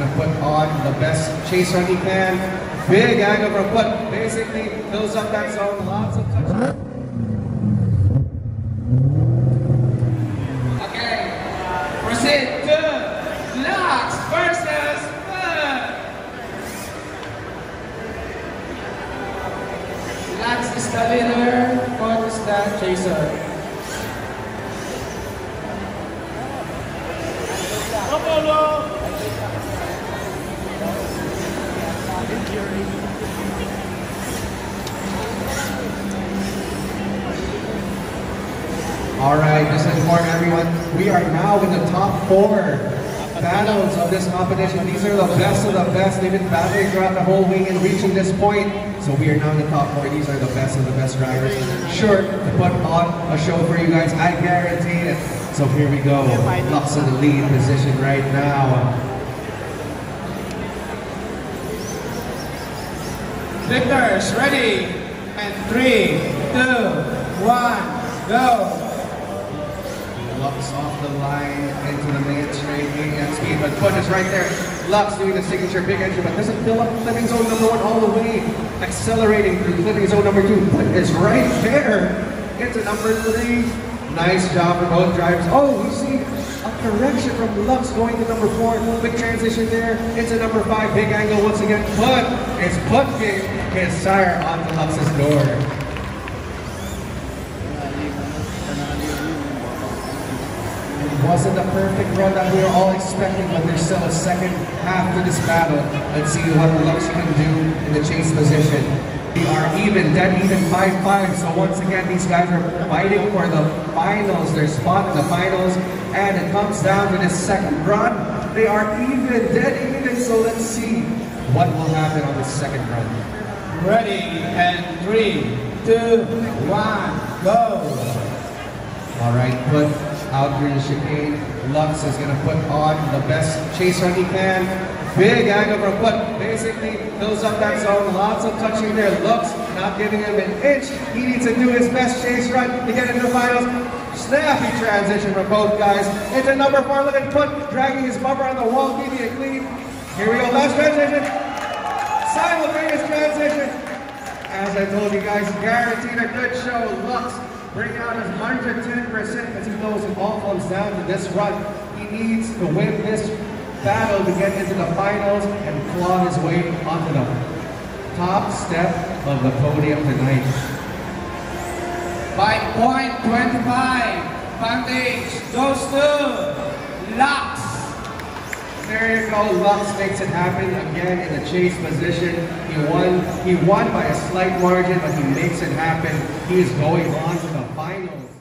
gonna put on the best chase run he can. Big angle from foot, basically fills up that zone, lots of touch. Okay, proceed to Lux versus Foot. Lux is the leader, Foot is the chaser. Alright, just to inform everyone, we are now in the top 4 battles of this competition. These are the best of the best. They've been battling throughout the whole week and reaching this point. So we are now in the top 4. These are the best of the best drivers. Sure to put on a show for you guys, I guarantee it. So here we go. Lux in the lead position right now. Victors, ready? And 3, 2, 1, go! Lux off the line into the main straight, at speed, but Foot is right there. Lux doing the signature big engine, but doesn't fill up clipping zone number 1 all the way. Accelerating through clipping zone number 2. Foot is right there into number 3. Nice job for both drivers. Oh, we see a correction from Lux going to number 4. Quick transition there into number 5. Big angle once again. Foot is putting his tire onto Lux's door. It wasn't the perfect run that we were all expecting, but there's still a second half to this battle. Let's see what Lux can do in the chase position. We are even, dead even 5-5. So once again, these guys are fighting for the finals, their spot in the finals. And it comes down to this second run. They are even, dead even. So let's see what will happen on this second run. Ready, and 3, 2, 1, go! Alright, Foot out through the chicane. Lux is going to put on the best chase run he can. Big angle from Foot, basically fills up that zone, lots of touching there. Lux not giving him an inch. He needs to do his best chase run to get into the finals. Snappy transition from both guys. Into number 4, look at Foot dragging his bumper on the wall, keeping it clean. Here we go, last transition. Simultaneous transition. As I told you guys, guaranteed a good show. Lux bring out his 110% as he knows it all comes down to this run. He needs to win this battle to get into the finals and claw his way onto the top step of the podium tonight. By .25, advantage goes to Lux. There you go, Lux makes it happen again in the chase position. He won by a slight margin, but he makes it happen. He is going on to the finals.